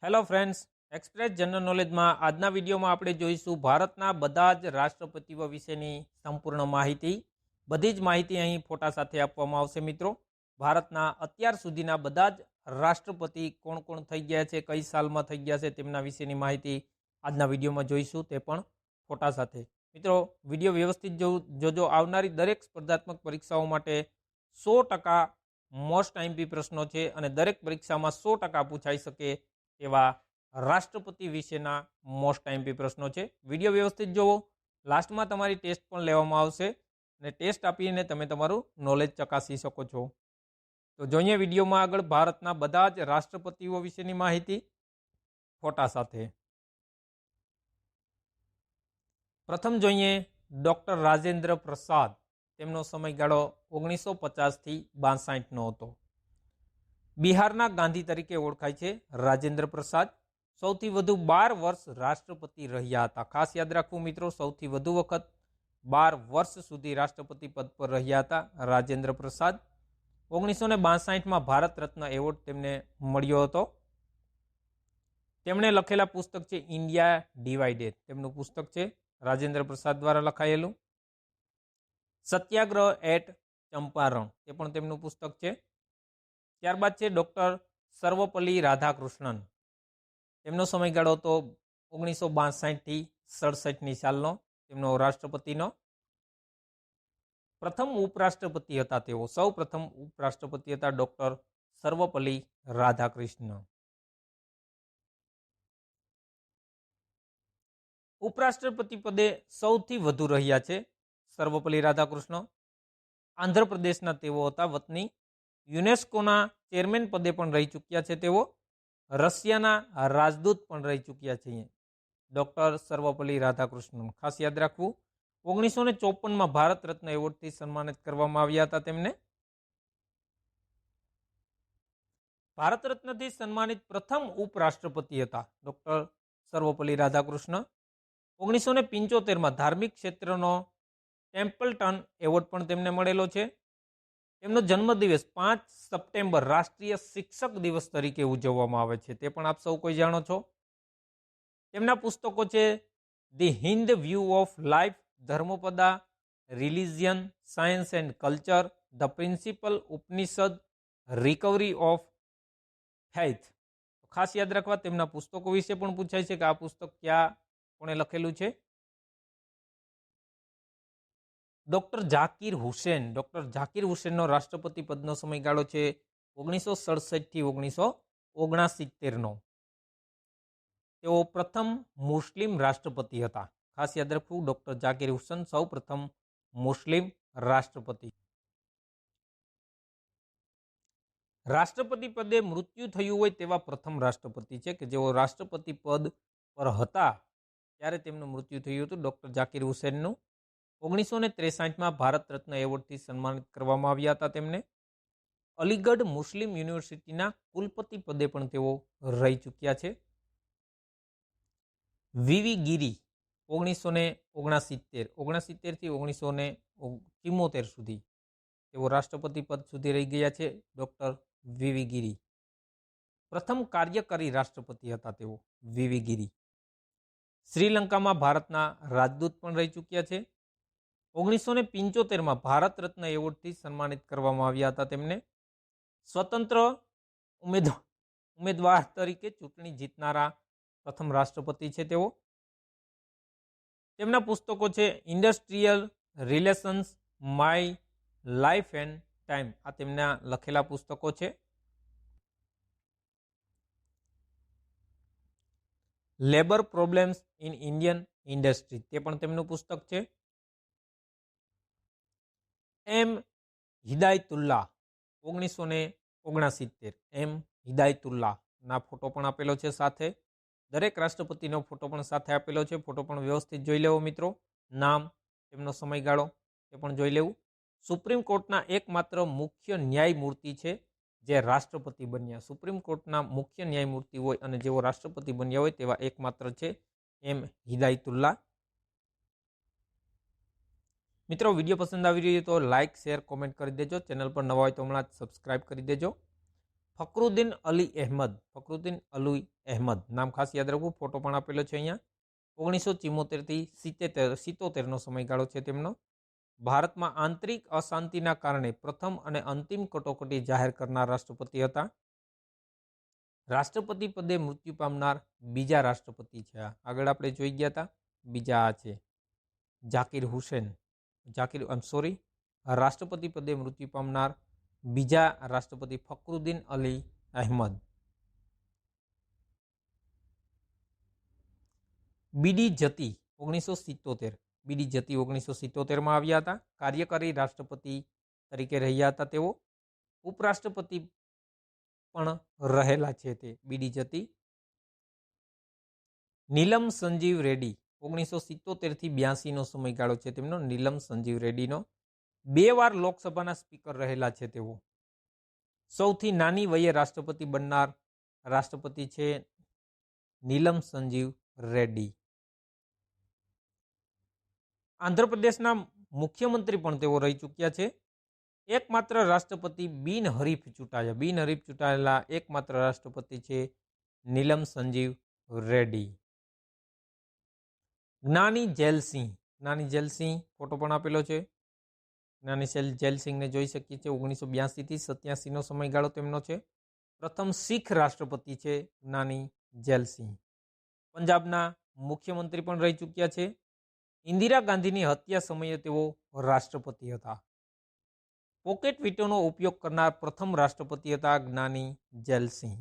Hello friends, express general નોલેજમાં આજના વિડીયોમાં આપણે જોઈશું ભારતના બધા જ રાષ્ટ્રપતિઓ વિશેની સંપૂર્ણ માહિતી. બધી જ માહિતી અહીં ફોટા સાથે આપવામાં આવશે મિત્રો. ભારતના અત્યાર સુધીના બધા જ રાષ્ટ્રપતિ કોણ કોણ થઈ ગયા છે, કઈ સાલમાં થઈ ગયા છે, તેમના વિશેની માહિતી આજના વિડીયોમાં જોઈશું, તે પણ ફોટા સાથે. મિત્રો, વિડીયો વ્યવસ્થિત જોજો. આવનારી દરેક સ્પર્ધાત્મક પરીક્ષાઓ માટે 100% મોસ્ટ આઈએમપી પ્રશ્નો છે અને દરેક પરીક્ષામાં 100% પૂછાઈ શકે એવા રાષ્ટ્રપતિ વિશેના મોસ્ટ આઈએમપી પ્રશ્નો છે. વિડીયો વ્યવસ્થિત જોવો. લાસ્ટમાં તમારી ટેસ્ટ પણ લેવામાં આવશે અને ટેસ્ટ આપીને તમે તમારું નોલેજ ચકાસી શકો છો. તો જોઈએ વિડીયોમાં આગળ ભારતના બધા જ રાષ્ટ્રપતિઓ વિશેની માહિતી ફોટા સાથે. પ્રથમ જોઈએ ડોક્ટર રાજેન્દ્ર પ્રસાદ. તેમનો સમયગાળો 1950 થી 62 હતો. બિહારના ગાંધી તરીકે ઓળખાય છે રાજેન્દ્ર પ્રસાદ. સૌથી વધુ 12 વર્ષ રાષ્ટ્રપતિ રહ્યા હતા. ખાસ યાદ રાખવું મિત્રો, સૌથી વધુ વખત 12 વર્ષ સુધી રાષ્ટ્રપતિ પદ પર રહ્યા હતા રાજેન્દ્ર પ્રસાદ. 1962માં ભારત રત્ન એવોર્ડ તેમને મળ્યો હતો. તેમણે લખેલા પુસ્તક છે ઇન્ડિયા ડિવાઇડેડ. તેમનું પુસ્તક છે રાજેન્દ્ર પ્રસાદ દ્વારા લખાયેલું. સત્યાગ્રહ એટ ચંપારણ, તે પણ તેમનું પુસ્તક છે. ત્યારબાદ છે ડોક્ટર સર્વપલ્લી રાધાકૃષ્ણન. તેમનો સમયગાળો હતો 1962 થી 67 સાલનો. તેમનો રાષ્ટ્રપતિનો પ્રથમ ઉપરાષ્ટ્રપતિ હતા તેઓ. સૌ પ્રથમ ઉપરાષ્ટ્રપતિ હતા ડોક્ટર સર્વપલ્લી રાધાકૃષ્ણ. ઉપરાષ્ટ્રપતિ પદે સૌથી વધુ રહ્યા છે સર્વપલ્લી રાધાકૃષ્ણ. આંધ્રપ્રદેશના તેઓ હતા વતની. યુનેસ્કોના ચેરમેન પદે પણ રહી ચૂક્યા છે તેઓ. રશિયાના રાજદૂત પણ રહી ચૂક્યા છે ડોક્ટર સર્વપલ્લી રાધાકૃષ્ણન. ખાસ યાદ રાખવું. 1954માં ભારત રત્ન એવોર્ડથી સન્માનિત કરવામાં આવ્યા હતા તેમને. ભારત રત્નથી સન્માનિત પ્રથમ ઉપરાષ્ટ્રપતિ હતા ડોક્ટર સર્વપલ્લી રાધાકૃષ્ણ. 1975માં ધાર્મિક ક્ષેત્રનો ટેમ્પલટન એવોર્ડ પણ તેમને મળેલો છે. તેમનો જન્મદિવસ 5 સપ્ટેમ્બર રાષ્ટ્રીય શિક્ષક દિવસ તરીકે ઉજવવામાં આવે છે, તે પણ આપ સૌ કોઈ જાણો છો. તેમના પુસ્તકો છે the Hindu view of life, Dhammapada, religion, science and culture, the principal, Upanishad, recovery of faith. ખાસ યાદ રાખવા, તેમના પુસ્તકો વિશે પણ પૂછાય છે કે આ પુસ્તક ક્યાં કોણે લખેલું છે. ડોક્ટર ઝાકિર હુસેન. ડોક્ટર ઝાકિર હુસેનનો રાષ્ટ્રપતિ પદનો સમયગાળો છે 1967 થી 1969નો. તેઓ પ્રથમ મુસ્લિમ રાષ્ટ્રપતિ હતા. ખાસ યાદ રાખવું, ડોક્ટર ઝાકિર હુસેન સૌ પ્રથમ મુસ્લિમ રાષ્ટ્રપતિ. રાષ્ટ્રપતિ પદે મૃત્યુ થયું હોય તેવા પ્રથમ રાષ્ટ્રપતિ છે કે જેઓ રાષ્ટ્રપતિ પદ પર હતા ત્યારે તેમનું મૃત્યુ થયું હતું ડોક્ટર ઝાકિર હુસેનનું. 1963માં ભારત રત્ન એવોર્ડથી સન્માનિત કરવામાં આવ્યા હતા તેમને. અલીગઢ મુસ્લિમ યુનિવર્સિટીના કુલપતિ પદે પણ તેઓ રહી ચૂક્યા છે. વીવી ગીરી 1969 થી 1974 સુધી તેઓ રાષ્ટ્રપતિ પદ સુધી રહી ગયા છે ડોક્ટર વીવી ગીરી. પ્રથમ કાર્યકારી રાષ્ટ્રપતિ હતા તેઓ વીવી ગીરી. શ્રીલંકામાં ભારતના રાજદૂત પણ રહી ચૂક્યા છે. 1975માં ભારત રત્ન એવોર્ડથી સન્માનિત કરવામાં આવ્યા હતા તેમને. સ્વતંત્ર ઉમેદવાર તરીકે ચૂંટણી જીતનારા પ્રથમ રાષ્ટ્રપતિ છે તેઓ. તેમના પુસ્તકો છે industrial relations, my life end time. આ તેમના લખેલા પુસ્તકો છે. Labour problems in Indian industry, તે પણ તેમનું પુસ્તક છે. એમ હિદાયતુલ્લાહ 1969. એમ હિદાયતુલ્લાહ ના ફોટો પણ આપેલો છે સાથે. દરેક રાષ્ટ્રપતિનો ફોટો પણ સાથે આપેલો છે. ફોટો પણ વ્યવસ્થિત જોઈ લેવો મિત્રો. નામ, તેમનો સમયગાળો તે પણ જોઈ લેવું. સુપ્રીમ કોર્ટના એકમાત્ર મુખ્ય ન્યાયમૂર્તિ છે જે રાષ્ટ્રપતિ બન્યા. સુપ્રીમ કોર્ટના મુખ્ય ન્યાયમૂર્તિ હોય અને જેઓ રાષ્ટ્રપતિ બન્યા હોય તેવા એકમાત્ર છે એમ હિદાયતુલ્લાહ. મિત્રો, વિડીયો પસંદ આવી રહ્યો તો લાઇક, શેર, કોમેન્ટ કરી દેજો. ચેનલ પર નવા હોય તો હમણાં જ સબસ્ક્રાઇબ કરી દેજો. ફકરુદ્દીન અલી અહેમદ, ફકરુદ્દીન અલી અહેમદ નામ ખાસ યાદ રાખવું, ફોટો પણ આપેલો છે અહીંયા. 1974 થી 77નો સમયગાળો છે તેમનો. ભારતમાં આંતરિક અશાંતિના કારણે પ્રથમ અને અંતિમ કટોકટી જાહેર કરનાર રાષ્ટ્રપતિ હતા. રાષ્ટ્રપતિ પદે મૃત્યુ પામનાર બીજા રાષ્ટ્રપતિ છે. આગળ આપણે જોઈ ગયા હતા. બીજા આ છે ઝાકિર હુસેન, રાષ્ટ્રપતિ પદે મૃત્યુ પામનાર બીજા રાષ્ટ્રપતિ ફકરુદ્દીન અલી અહેમદ. બીડી જતી 1977, બીડી જતી 1977માં આવ્યા હતા. કાર્યકારી રાષ્ટ્રપતિ તરીકે રહ્યા હતા તેઓ. ઉપરાષ્ટ્રપતિ પણ રહેલા છે તે બીડી જતી. નીલમ સંજીવ રેડ્ડી 1977 થી 82નો સમયગાળો છે તેમનો. નીલમ સંજીવ રેડ્ડીનો 2 વાર લોકસભાના સ્પીકર રહેલા છે તેઓ. સૌથી નાની વયે રાષ્ટ્રપતિ બનનાર રાષ્ટ્રપતિ છે નીલમ સંજીવ રેડ્ડી. આંધ્રપ્રદેશના મુખ્યમંત્રી પણ તેઓ રહી ચૂક્યા છે. એકમાત્ર રાષ્ટ્રપતિ બિનહરીફ ચૂંટાયેલા એકમાત્ર રાષ્ટ્રપતિ છે નીલમ સંજીવ રેડ્ડી. જ્ઞાની જેલસિંહ ફોટો પણ આપેલો છે. જ્ઞાની જેલસિંહને જોઈ શકીએ છીએ. 1982 થી 87નો સમયગાળો તેમનો છે. પ્રથમ શીખ રાષ્ટ્રપતિ છે જ્ઞાની જેલસિંહ. પંજાબના મુખ્યમંત્રી પણ રહી ચૂક્યા છે. ઇન્દિરા ગાંધીની હત્યા સમયે તેઓ રાષ્ટ્રપતિ હતા. પોકેટ વીટોનો ઉપયોગ કરનાર પ્રથમ રાષ્ટ્રપતિ હતા જ્ઞાની જેલસિંહ.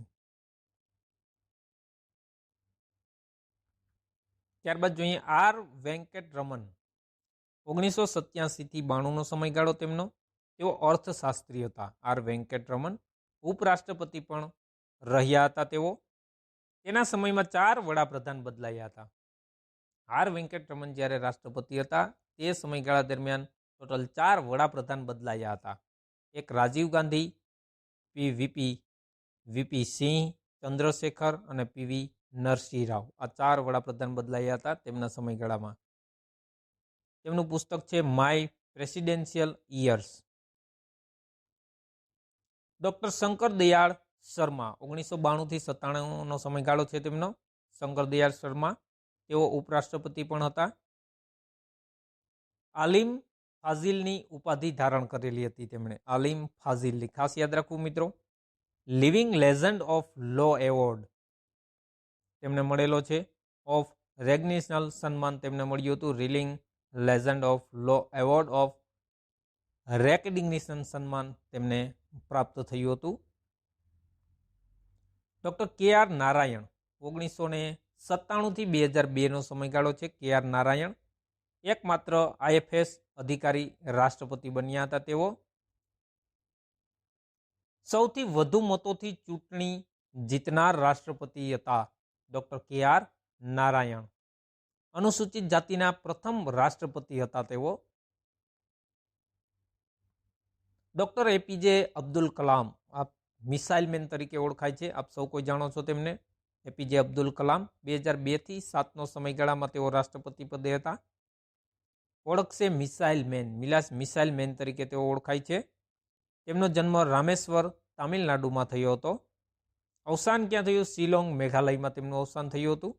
ત્યારબાદ જોઈએ આર વેંકટ રમન 1987 થી 92નો સમયગાળો તેમનો. તેઓ અર્થશાસ્ત્રી હતા. આર વેંકટ રમન ઉપરાષ્ટ્રપતિ પણ રહ્યા હતા તેઓ. તેના સમયમાં 4 વડાપ્રધાન બદલાયા હતા. આર વેંકટ રમન જ્યારે રાષ્ટ્રપતિ હતા તે સમયગાળા દરમિયાન ટોટલ 4 વડાપ્રધાન બદલાયા હતા. એક રાજીવ ગાંધી, વીપી સિંહ, ચંદ્રશેખર અને પીવી નરસિંહ રાવ. આ 4 વડાપ્રધાન બદલાયા હતા તેમના સમયગાળામાં. તેમનું પુસ્તક છે my presidential years. Doctor Shankar Dayal Sharma 1992 થી 97નો સમયગાળો છે તેમનો. શંકર દયાળ શર્મા તેઓ ઉપરાષ્ટ્રપતિ પણ હતા. આલિમ ફાઝિલની ઉપાધિ ધારણ કરેલી હતી તેમણે. આલિમ ફાઝિલની ખાસ યાદ રાખવું મિત્રો. Living legend of law award તેમને મળેલો છે. ઓફ રેગ્નિશનલ સન્માન તેમને મળ્યું હતું. Living legend of law award of recognition સન્માન તેમને પ્રાપ્ત થયું હતું. ડોક્ટર કે આર નારાયણ 1997 થી 2002નો સમયગાળો છે. કે આર નારાયણ એકમાત્ર આઈએફએસ અધિકારી રાષ્ટ્રપતિ બન્યા હતા તેઓ. સૌથી વધુ મતોથી ચૂંટણી જીતનાર રાષ્ટ્રપતિ હતા ડોક્ટર કે આર નારાયણ. અનુસૂચિત જાતિના પ્રથમ રાષ્ટ્રપતિ હતા તેઓ. ડોક્ટર એપીજે અબ્દુલ કલામ આ મિસાઇલ મેન તરીકે ઓળખાય છે. આપ સૌ કોઈ જાણો છો તેમને. એપીજે અબ્દુલ કલામ 2002 થી 7નો સમયગાળામાં તેઓ રાષ્ટ્રપતિ પદે હતા. ઓળખશે મિસાઇલ મેન તરીકે તેઓ ઓળખાય છે. તેમનો જન્મ રામેશ્વર તામિલનાડુમાં થયો હતો. અવસાન ક્યાં થયું? શિલોંગ મેઘાલયમાં તેમનું અવસાન થયું હતું.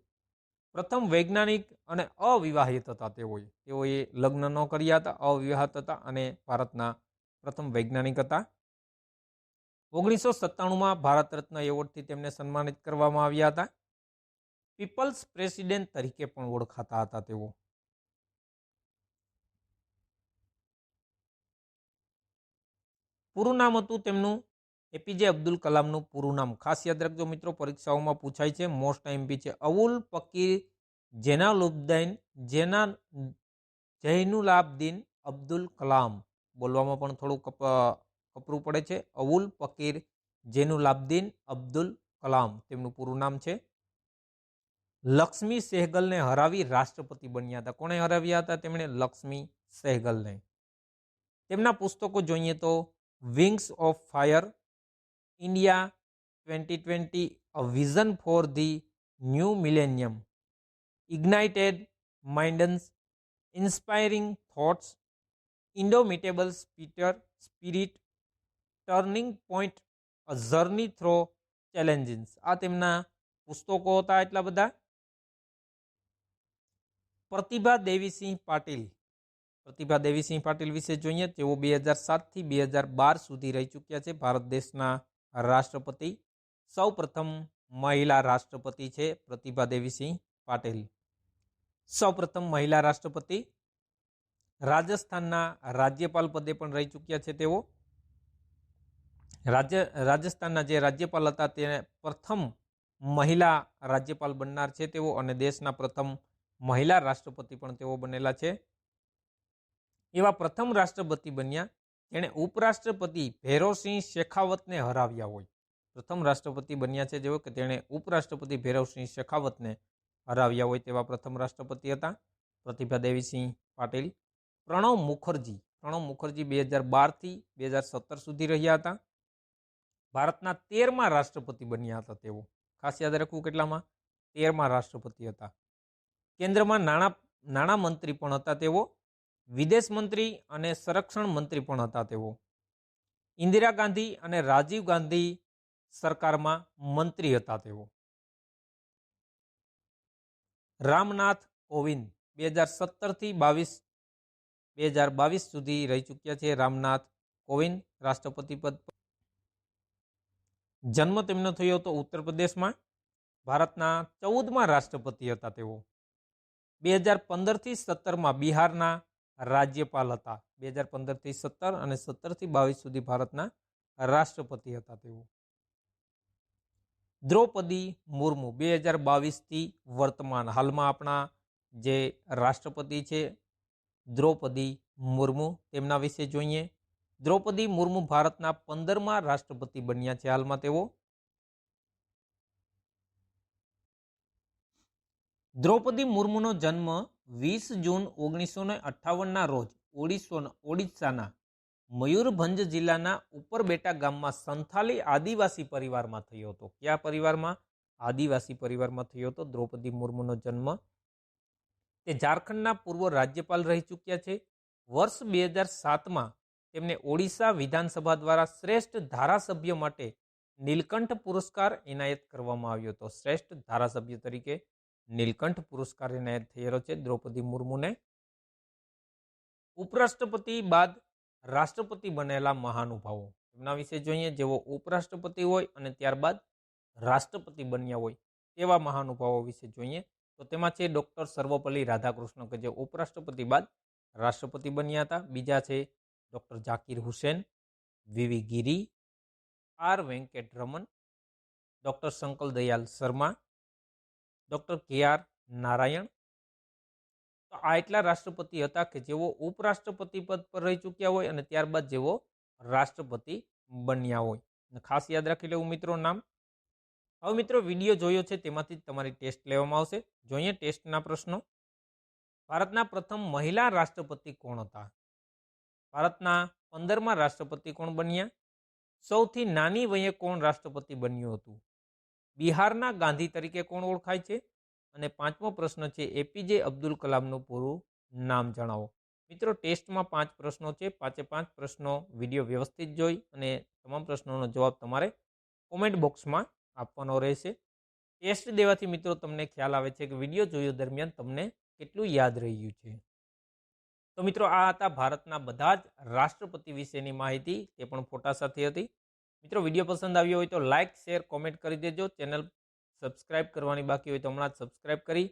પ્રથમ વૈજ્ઞાનિક અને અવિવાહિત હતા તેઓએ લગ્ન ન કર્યા હતા, અવિવાહિત હતા અને ભારતના પ્રથમ વૈજ્ઞાનિક હતા. 1997માં ભારત રત્ન એવોર્ડથી તેમને સન્માનિત કરવામાં આવ્યા હતા. પીપલ્સ પ્રેસિડેન્ટ તરીકે પણ ઓળખાતા હતા તેઓ. પૂરું નામ હતું તેમનું એપીજે અબ્દુલ કલામનું પૂરું નામ ખાસ યાદ રાખજો મિત્રો, પરીક્ષાઓમાં પૂછાય છે. મોસ્ટ ટાઈમ છે અવુલ પકીર જૈનુલાબ્દીન અબ્દુલ કલામ. બોલવામાં પણ થોડું કપરું પડે છે. અવુલ પકીર જૈનુલાબ્દીન અબ્દુલ કલામ તેમનું પૂરું નામ છે. લક્ષ્મી સહેગલને હરાવી રાષ્ટ્રપતિ બન્યા હતા. કોણે હરાવ્યા હતા? તેમણે લક્ષ્મી સહેગલને. તેમના પુસ્તકો જોઈએ તો wings of fire, India 2020, a vision for the new millennium, ignited minds, inspiring thoughts, indomitable spirit, turning point a journey through challenges, આ તેમના પુસ્તકો હતા એટલા બધા. પ્રતિભા દેવીસિંહ પાટીલ, પ્રતિભા દેવીસિંહ પાટીલ વિશે જોઈએ. તેઓ 2007 થી 2012 સુધી રહી ચૂક્યા છે ભારત દેશના રાષ્ટ્રપતિ. સૌ પ્રથમ મહિલા રાષ્ટ્રપતિ છે પ્રતિભા દેવીસિંહ પાટીલ. સૌ પ્રથમ મહિલા રાષ્ટ્રપતિ. રાજસ્થાનના રાજ્યપાલ પદે પણ રહી ચૂક્યા છે તેઓ. રાજસ્થાનના જે રાજ્યપાલ હતા તે પ્રથમ મહિલા રાજ્યપાલ બનનાર છે તેઓ, અને દેશના પ્રથમ મહિલા રાષ્ટ્રપતિ પણ તેઓ બનેલા છે. એવા પ્રથમ રાષ્ટ્રપતિ બન્યા જેણે ઉપરાષ્ટ્રપતિ ભૈરવસિંહ શેખાવતને હરાવ્યા હોય. પ્રથમ રાષ્ટ્રપતિ બન્યા છે જેઓ કે તેણે ઉપરાષ્ટ્રપતિ ભૈરવસિંહ શેખાવતને હરાવ્યા હોય તેવા પ્રથમ રાષ્ટ્રપતિ હતા પ્રતિભા દેવીસિંહ પાટીલ. પ્રણવ મુખર્જી, પ્રણવ મુખર્જી 2012 થી 2017 સુધી રહ્યા હતા. ભારતના 13મા રાષ્ટ્રપતિ બન્યા હતા તેઓ. ખાસ યાદ રાખવું કેટલામાં? 13મા રાષ્ટ્રપતિ હતા. કેન્દ્રમાં નાણાં મંત્રી પણ હતા તેઓ. વિદેશ મંત્રી અને સંરક્ષણ મંત્રી પણ હતા તેઓ. ઇન્દિરા ગાંધી અને રાજીવ ગાંધી સરકારમાં મંત્રી હતા તેઓ. રામનાથ કોવિંદ 2017 થી 2022 સુધી રહી ચૂક્યા છે રામનાથ કોવિંદ રાષ્ટ્રપતિ પદ પર. જન્મ તેમનો થયો હતો ઉત્તર પ્રદેશમાં. ભારતના 14મા રાષ્ટ્રપતિ હતા તેઓ. 2015 થી 17 બિહારના રાજ્યપાલ હતા. 2015 થી 17 અને 17 થી 22 સુધી ભારતના રાષ્ટ્રપતિ હતા તેઓ. દ્રૌપદી મુર્મુ 2022 થી વર્તમાન હાલમાં આપણા જે રાષ્ટ્રપતિ છે દ્રૌપદી મુર્મુ, તેમના વિશે જોઈએ. દ્રૌપદી મુર્મુ ભારતના 15મા રાષ્ટ્રપતિ બન્યા છે હાલમાં તેઓ. દ્રૌપદી મુર્મુનો જન્મ 20 જૂન 1958ના રોજ ઓડિશાના મયુરભંજ જિલ્લાના ઉપરબેટા ગામમાં સંથાલી આદિવાસી પરિવારમાં થયો હતો. કયા પરિવારમાં? આદિવાસી પરિવારમાં થયો હતો દ્રૌપદી મુર્મુનો જન્મ. તે ઝારખંડના પૂર્વ રાજ્યપાલ રહી ચૂક્યા છે. વર્ષ 2007માં તેમને ઓડિશા વિધાનસભા દ્વારા શ્રેષ્ઠ ધારાસભ્ય માટે નીલકંઠ પુરસ્કાર એનાયત કરવામાં આવ્યો હતો. શ્રેષ્ઠ ધારાસભ્ય તરીકે નીલકંઠ પુરસ્કાર એનાયત થયેલો છે દ્રૌપદી મુર્મુને. ઉપરાષ્ટ્રપતિ બાદ રાષ્ટ્રપતિ બનેલા મહાનુભાવો, એમના વિશે જોઈએ. જેઓ ઉપરાષ્ટ્રપતિ હોય અને ત્યારબાદ રાષ્ટ્રપતિ બન્યા હોય તેવા મહાનુભાવો વિશે જોઈએ. તો તેમાં છે ડોક્ટર સર્વપલ્લી રાધાકૃષ્ણ કે જે ઉપરાષ્ટ્રપતિ બાદ રાષ્ટ્રપતિ બન્યા હતા. બીજા છે doctor Zakir Hussain, V V Giri, R Venkat Raman, doctor Shankar Dayal Sharma, doctor K R Narayan. તો આ એટલા રાષ્ટ્રપતિ હતા કે જેઓ ઉપરાષ્ટ્રપતિ પદ પર રહી ચૂક્યા હોય અને ત્યારબાદ જેઓ રાષ્ટ્રપતિ બન્યા હોય. ખાસ યાદ રાખી લેવું મિત્રો નામ. હવે મિત્રો વિડીયો જોયો છે તેમાંથી જ તમારી ટેસ્ટ લેવામાં આવશે. જોઈએ ટેસ્ટના પ્રશ્નો. ભારતના પ્રથમ મહિલા રાષ્ટ્રપતિ કોણ હતા? ભારતના 15મા રાષ્ટ્રપતિ કોણ બન્યા? સૌથી નાની વયે કોણ રાષ્ટ્રપતિ બન્યું હતું? બિહારના ગાંધી તરીકે કોણ ઓળખાય છે? અને 5મો પ્રશ્ન છે એપીજે અબ્દુલ કલામનું પૂરું નામ જણાવો. મિત્રો ટેસ્ટમાં 5 પ્રશ્નો છે. 5 પ્રશ્નો વિડીયો વ્યવસ્થિત જોઈ અને તમામ પ્રશ્નોનો જવાબ તમારે કોમેન્ટ બોક્સમાં આપવાનો રહેશે. ટેસ્ટ દેવાથી મિત્રો તમને ખ્યાલ આવે છે કે વિડીયો જોયો દરમિયાન તમને કેટલું યાદ રહ્યું છે. તો મિત્રો આ હતા ભારતના બધા જ રાષ્ટ્રપતિ વિશેની માહિતી, તે પણ ફોટા સાથે હતી. મિત્રો વિડીયો પસંદ આવ્યો હોય તો લાઇક, શેર, કોમેન્ટ કરી દેજો. ચેનલ સબસ્ક્રાઇબ કરવાની બાકી હોય તો હમણાં જ સબસ્ક્રાઇબ કરી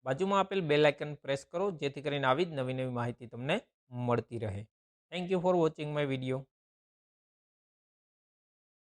બાજુમાં આપેલ બેલ આઇકન પ્રેસ કરો, જેથી કરીને આવી જ નવી નવી માહિતી તમને મળતી રહે. Thank you for watching my video.